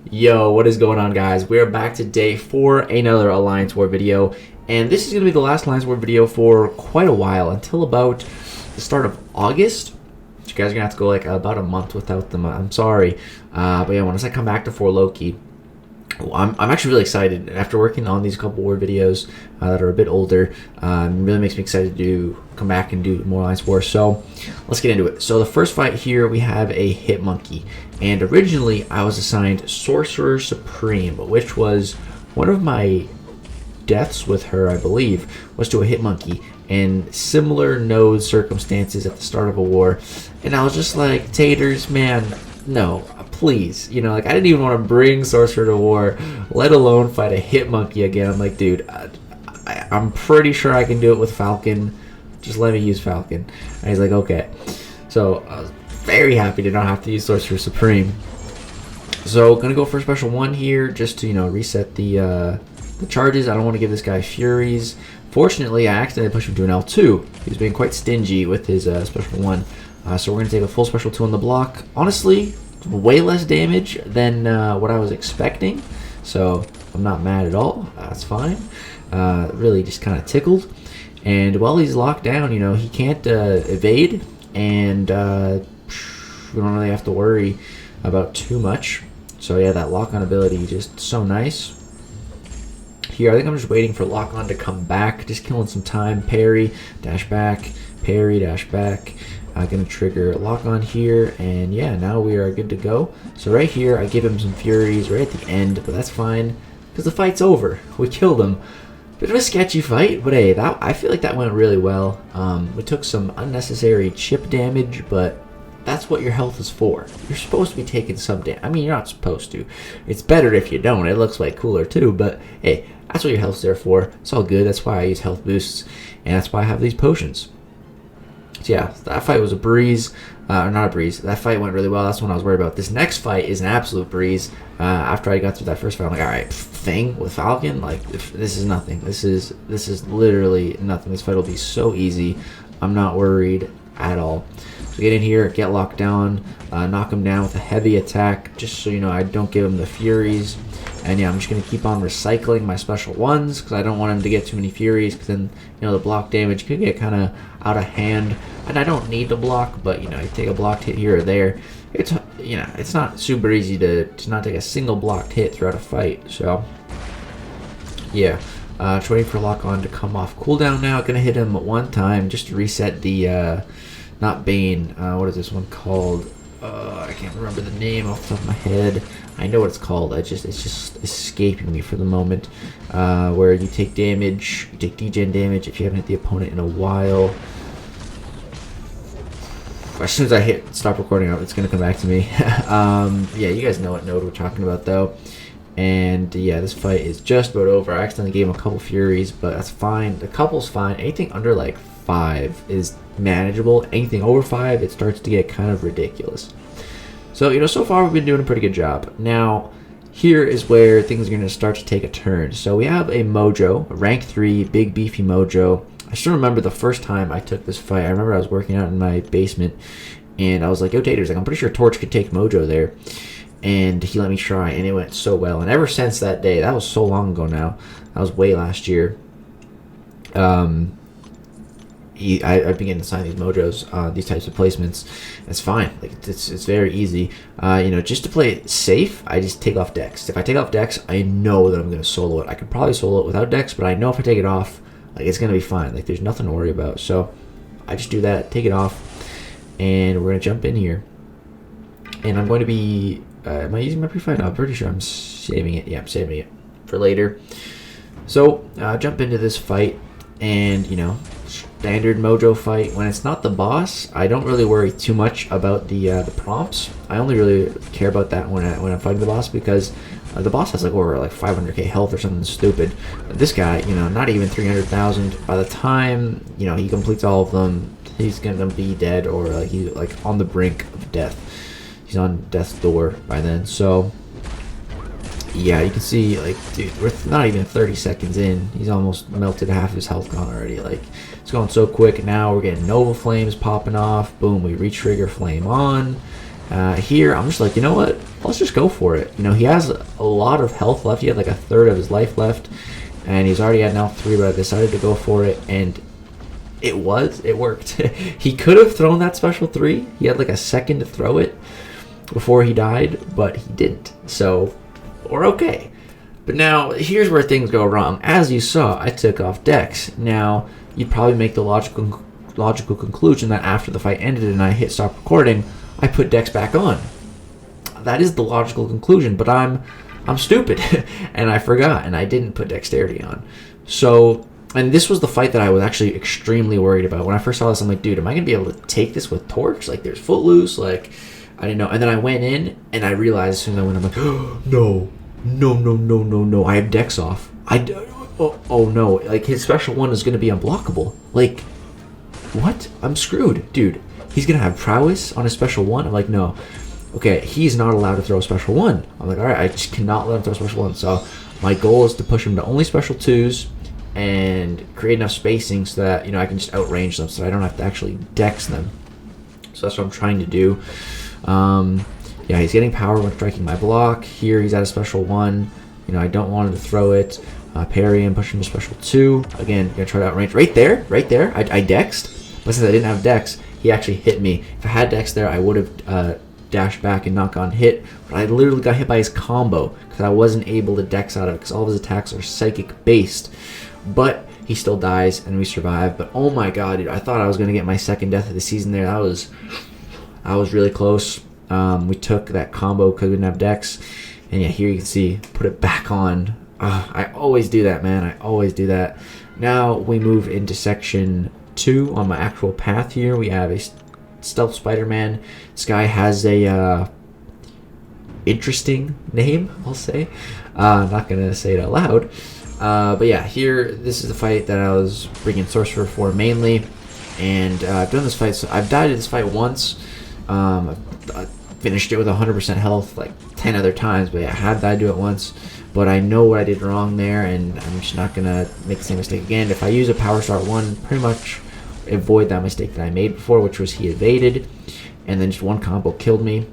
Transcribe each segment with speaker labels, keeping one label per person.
Speaker 1: Yo, what is going on, guys? We are back today for another Alliance War video, and this is going to be the last Alliance War video for quite a while, until about the start of August. You guys are going to have to go like about a month without them. I'm sorry. But yeah, once I come back to 4 Loki, I'm actually really excited. After working on these couple war videos that are a bit older, it really makes me excited to come back and do more Alliance War. So let's get into it. So the first fight here, we have a Hit Monkey. And originally I was assigned Sorcerer Supreme, which was one of my deaths with her, I believe, was to a Hit Monkey. And similar node circumstances at the start of a war. And I was just like, taters, man, no. Please, you know, like I didn't even want to bring Sorcerer to war, let alone fight a Hit Monkey again. I'm like, dude, I'm pretty sure I can do it with Falcon. Just let me use Falcon. And he's like, okay. So I was very happy to not have to use Sorcerer Supreme. So gonna go for a special 1 here, just to reset the charges. I don't want to give this guy Furies. Fortunately, I accidentally pushed him to an L2. He was being quite stingy with his special 1. So we're gonna take a full special 2 on the block. Honestly, way less damage than what I was expecting, so I'm not mad at all. That's fine. Really just kind of tickled. And while he's locked down, he can't evade, and we don't really have to worry about too much. So yeah, that lock-on ability just so nice. Here, I think I'm just waiting for lock-on to come back, just killing some time. Parry, dash back, parry, dash back. I'm going to trigger lock on here, and yeah, now we are good to go. So right here, I give him some Furies right at the end, but that's fine, because the fight's over. We killed him. Bit of a sketchy fight, but hey, I feel like that went really well. We took some unnecessary chip damage, but that's what your health is for. You're supposed to be taking some damage. I mean, you're not supposed to. It's better if you don't. It looks like cooler too, but hey, that's what your health's there for. It's all good. That's why I use health boosts, and that's why I have these potions. So yeah, that fight was a breeze. Not a breeze. That fight went really well. That's what I was worried about. This next fight is an absolute breeze. After I got through that first fight, I'm like, all right, thing with Falcon, like this is nothing. This is literally nothing. This fight will be so easy. I'm not worried at all. So get in here, get locked down, knock him down with a heavy attack, just so I don't give him the Furies. And yeah, I'm just going to keep on recycling my special 1s, because I don't want him to get too many Furies, because then, the block damage could get kind of out of hand. And I don't need to block, but, you take a blocked hit here or there. It's, it's not super easy to not take a single blocked hit throughout a fight. So, yeah, just waiting for lock-on to come off cooldown now. Going to hit him 1 time just to reset the, not Bane, what is this one called? I can't remember the name off the top of my head. I know what it's called. It's just escaping me for the moment. Where you take damage, you take degen damage if you haven't hit the opponent in a while. As soon as I hit stop recording, it's gonna come back to me. Yeah, you guys know what node we're talking about though. And yeah, this fight is just about over. I accidentally gave him a couple Furies, but that's fine. The couple's fine. Anything under like 5 is manageable. Anything over 5, it starts to get kind of ridiculous. So, so far we've been doing a pretty good job. Now, here is where things are going to start to take a turn. So we have a Mojo, a rank 3, big beefy Mojo. I still remember the first time I took this fight. I remember I was working out in my basement, and I was like, yo, taters, like, I'm pretty sure Torch could take Mojo there. And he let me try, and it went so well. And ever since that day, that was so long ago now. That was way last year. I began to sign these Mojos, these types of placements. It's fine. Like it's very easy. Just to play it safe, I just take off Dex. If I take off Dex, I know that I'm going to solo it. I could probably solo it without Dex, but I know if I take it off, like it's going to be fine. Like there's nothing to worry about. So I just do that, take it off, and we're going to jump in here. And I'm going to be, am I using my pre-fight? No, I'm pretty sure I'm saving it. Yeah, I'm saving it for later. So jump into this fight, and standard Mojo fight. When it's not the boss, I don't really worry too much about the prompts. I only really care about that when I'm fighting the boss, because the boss has like over like 500k health or something stupid. This guy, not even 300,000. By the time he completes all of them, he's gonna be dead, or like he's like on the brink of death. He's on death's door by then. So yeah, you can see, like, dude, we're not even 30 seconds in. He's almost melted half his health gone already. Like, it's going so quick. Now we're getting Nova Flames popping off. Boom, we re-trigger Flame on. Here, I'm just like, you know what? let's just go for it. You know, he has a lot of health left. He had like a third of his life left, and he's already at now 3, but I decided to go for it, and it worked. He could have thrown that special 3. He had like a second to throw it before he died, but he didn't. So we're okay. But now here's where things go wrong. As you saw, I took off Dex. Now you'd probably make the logical conclusion that after the fight ended and I hit stop recording, I put Dex back on. That is the logical conclusion, but I'm stupid and I forgot, and I didn't put dexterity on. So, and this was the fight that I was actually extremely worried about. When I first saw this, I'm like, dude, am I gonna be able to take this with Torch? Like, there's Footloose, like, I didn't know. And then I went in and I realized as soon as I went, I'm like, oh, no, I have Dex off. Oh no, like his special 1 is gonna be unblockable. Like, what? I'm screwed, dude. He's gonna have prowess on his special 1. I'm like, no. Okay, he's not allowed to throw a special 1. I'm like, all right, I just cannot let him throw a special 1. So my goal is to push him to only special 2s and create enough spacing so that, you know, I can just outrange them so I don't have to actually dex them. So that's what I'm trying to do. Yeah, he's getting power when striking my block. Here he's at a special 1. You know, I don't want him to throw it. Parry and push him to special 2. Again, gonna try to outrange. Right there. I dexed, but since I didn't have dex, he actually hit me. If I had dex there, I would have dashed back and not gone hit. But I literally got hit by his combo because I wasn't able to dex out of it because all of his attacks are psychic based. But he still dies and we survive. But oh my god, dude, I thought I was gonna get my second death of the season there. That was really close. We took that combo because we didn't have dex. And yeah, here you can see, put it back on. I always do that, man. I always do that. Now we move into section 2 on my actual path here. We have a stealth Spider-Man. This guy has a interesting name, I'll say. I'm not going to say it out loud. But yeah, here, this is the fight that I was bringing Sorcerer for mainly. And I've done this fight, so I've died in this fight once. I finished it with 100% health like 10 other times, but yeah, I have died to it once. But I know what I did wrong there, and I'm just not going to make the same mistake again. If I use a Power Start 1, pretty much avoid that mistake that I made before, which was he evaded, and then just one combo killed me.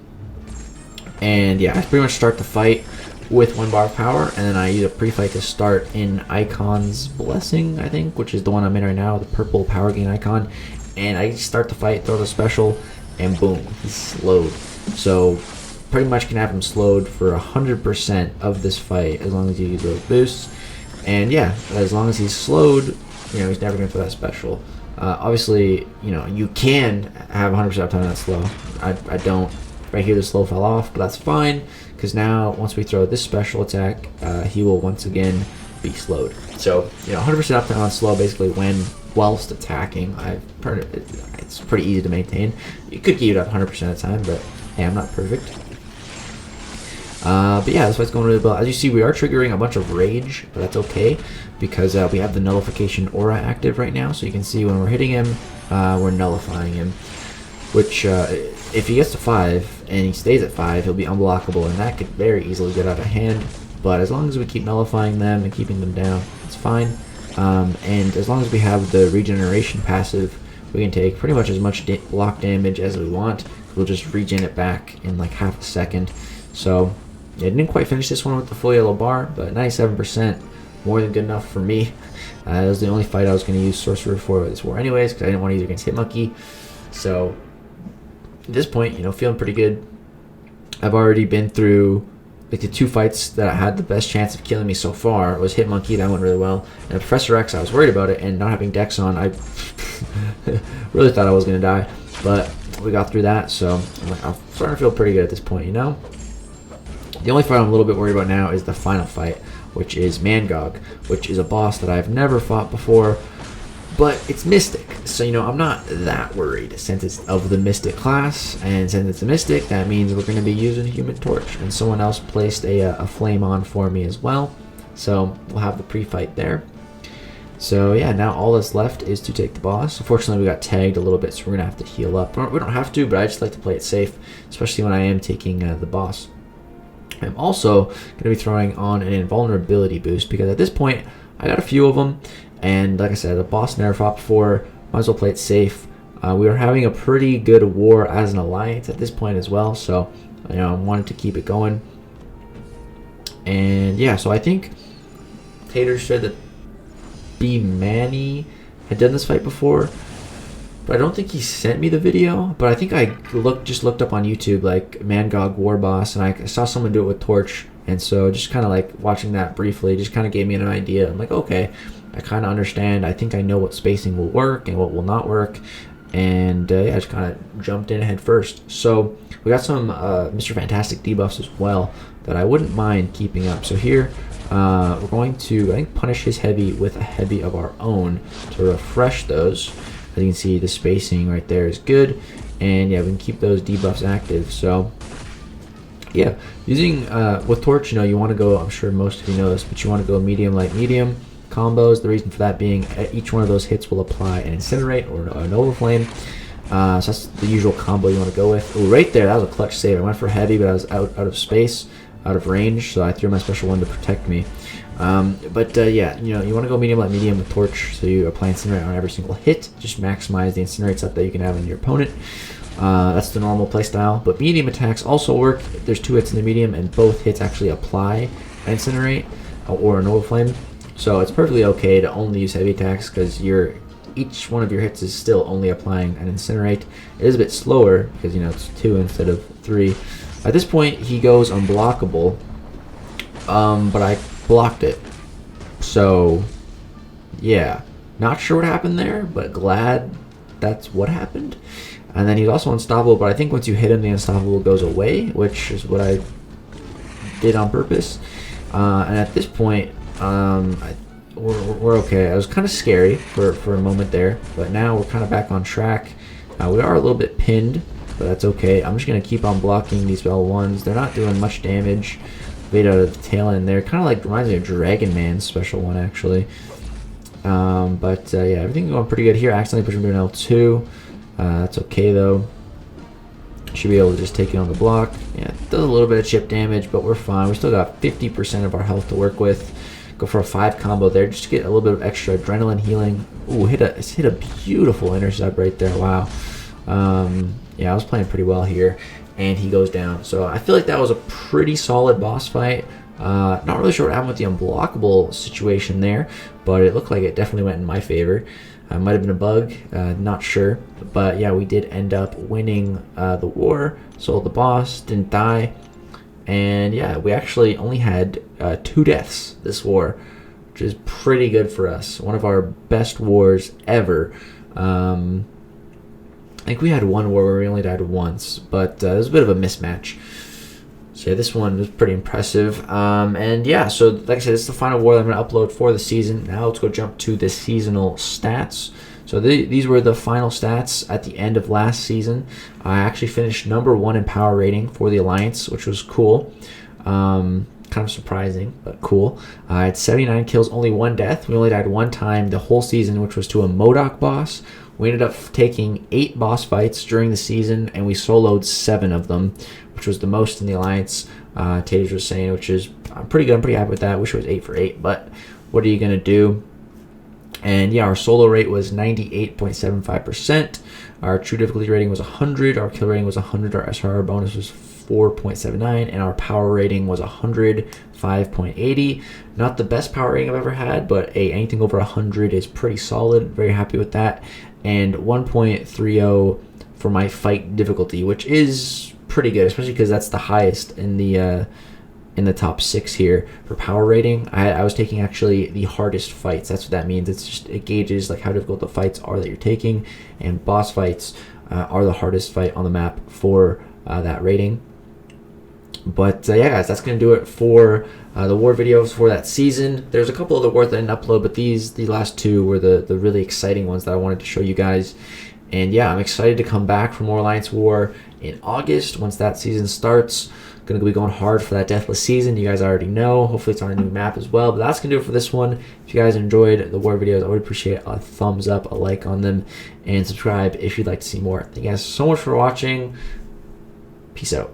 Speaker 1: And yeah, I pretty much start the fight with 1 bar of power, and then I use a pre-fight to start in Icon's Blessing, I think, which is the one I'm in right now, the purple power gain icon. And I start the fight, throw the special, and boom, he's slowed. So pretty much can have him slowed for 100% of this fight as long as you use those boosts. And yeah, as long as he's slowed, you know, he's never going to throw that special. Obviously, you know, you can have 100% of the time that's slow. I don't. Right here, the slow fell off, but that's fine, because now once we throw this special attack, he will once again be slowed. So, you know, 100% uptime on slow basically when whilst attacking. It's pretty easy to maintain. You could keep it up 100% of the time, but hey, I'm not perfect. But yeah, this fight's going really well. As you see, we are triggering a bunch of rage, but that's okay because we have the nullification aura active right now. So you can see when we're hitting him, we're nullifying him. Which, if he gets to 5 and he stays at 5, he'll be unblockable, and that could very easily get out of hand. But as long as we keep nullifying them and keeping them down, it's fine. And as long as we have the regeneration passive, we can take pretty much as much block damage as we want. We'll just regen it back in like half a second. So yeah, I didn't quite finish this one with the full yellow bar, but 97%, more than good enough for me. That was the only fight I was going to use Sorcerer for this war anyways, because I didn't want to use it against Hitmonkey. So at this point, you know, feeling pretty good. I've already been through like the 2 fights that had the best chance of killing me so far. It was Hitmonkey, that went really well, and Professor X, I was worried about it, and not having Dex on, I really thought I was going to die, but we got through that. So I'm starting to feel pretty good at this point, you know. The only fight I'm a little bit worried about now is the final fight, which is Mangog, which is a boss that I've never fought before, but it's Mystic. So, you know, I'm not that worried since it's of the Mystic class, and since it's a Mystic, that means we're going to be using Human Torch, and someone else placed a flame on for me as well, so we'll have the pre-fight there. So yeah, now all that's left is to take the boss. Unfortunately, we got tagged a little bit, so we're going to have to heal up. We don't have to, but I just like to play it safe, especially when I am taking the boss. I'm also going to be throwing on an invulnerability boost, because at this point, I got a few of them, and like I said, the boss never fought before, might as well play it safe. We are having a pretty good war as an alliance at this point as well, so I wanted to keep it going. And yeah, so I think Tater said that B Manny had done this fight before, but I don't think he sent me the video. But I think I just looked up on YouTube like Mangog War Boss, and I saw someone do it with Torch, and so just kind of like watching that briefly just kind of gave me an idea. I'm like, okay, I kind of understand. I think I know what spacing will work and what will not work, and yeah, I just kind of jumped in head first. So we got some Mr. Fantastic debuffs as well that I wouldn't mind keeping up. So here we're going to, I think, punish his heavy with a heavy of our own to refresh those. As you can see, the spacing right there is good, and yeah, we can keep those debuffs active. So yeah, using with Torch, you want to go, I'm sure most of you know this, but you want to go medium, light, medium combos. The reason for that being each one of those hits will apply an Incinerate or a Nova Flame. So that's the usual combo you want to go with. Ooh, right there, that was a clutch save. I went for heavy, but I was out of space, out of range, so I threw my special one to protect me. Yeah, you want to go medium, light, medium with Torch, so you apply Incinerate on every single hit. Just maximize the Incinerates up that you can have in your opponent. That's the normal playstyle, but medium attacks also work. There's 2 hits in the medium, and both hits actually apply an Incinerate or a Nova Flame. So it's perfectly okay to only use heavy attacks because each one of your hits is still only applying an Incinerate. It is a bit slower because it's 2 instead of 3. At this point, he goes unblockable, but I blocked it. So yeah, not sure what happened there, but glad that's what happened. And then he's also unstoppable, but I think once you hit him, the unstoppable goes away, which is what I did on purpose. And at this point, we're okay. It was kind of scary for a moment there, but now we're kind of back on track. We are a little bit pinned, but that's okay. I'm just going to keep on blocking these L1s. They're not doing much damage. Right out of the tail end there. Kind of like reminds me of Dragon Man's special one, actually. Yeah, everything's going pretty good here. I accidentally pushed him to an L2. That's okay, though. Should be able to just take it on the block. Yeah, it does a little bit of chip damage, but we're fine. We still got 50% of our health to work with. Go for a 5 combo there just to get a little bit of extra adrenaline healing. Ooh, hit a beautiful intercept right there. Wow. Yeah, I was playing pretty well here, and he goes down. So I feel like that was a pretty solid boss fight. Not really sure what happened with the unblockable situation there, but it looked like it definitely went in my favor. Might have been a bug, not sure. But yeah, we did end up winning the war, sold the boss, didn't die. And yeah, we actually only had 2 deaths this war, which is pretty good for us. One of our best wars ever. I think we had one war where we only died once, but it was a bit of a mismatch. So yeah, this one was pretty impressive. And yeah, so like I said, this is the final war that I'm going to upload for the season. Now let's go jump to the seasonal stats. So these were the final stats at the end of last season. I actually finished #1 in power rating for the Alliance, which was cool. Kind of surprising, but cool. I had 79 kills, only 1 death. We only died 1 time the whole season, which was to a Modoc boss. We ended up taking 8 boss fights during the season, and we soloed 7 of them, which was the most in the Alliance. Taters was saying, which is I'm pretty good. I'm pretty happy with that. Wish it was 8 for 8, but what are you gonna do? And yeah, our solo rate was 98.75%. Our true difficulty rating was 100. Our kill rating was 100. Our SRR bonus was 4.79, and our power rating was 105.80. Not the best power rating I've ever had, but anything over 100 is pretty solid. Very happy with that. And 1.30 for my fight difficulty, which is pretty good, especially because that's the highest in the top 6 here for power rating. I was taking actually the hardest fights. That's what that means. It gauges like how difficult the fights are that you're taking, and boss fights are the hardest fight on the map for that rating. But yeah, guys, that's gonna do it for the war videos for that season. There's a couple other wars that I didn't upload, but the last 2 were the really exciting ones that I wanted to show you guys. And yeah, I'm excited to come back for more Alliance War in August once that season starts. Gonna be going hard for that Deathless season. You guys already know. Hopefully it's on a new map as well. But that's gonna do it for this one. If you guys enjoyed the war videos, I would appreciate a thumbs up, a like on them, and subscribe if you'd like to see more. Thank you guys so much for watching. Peace out.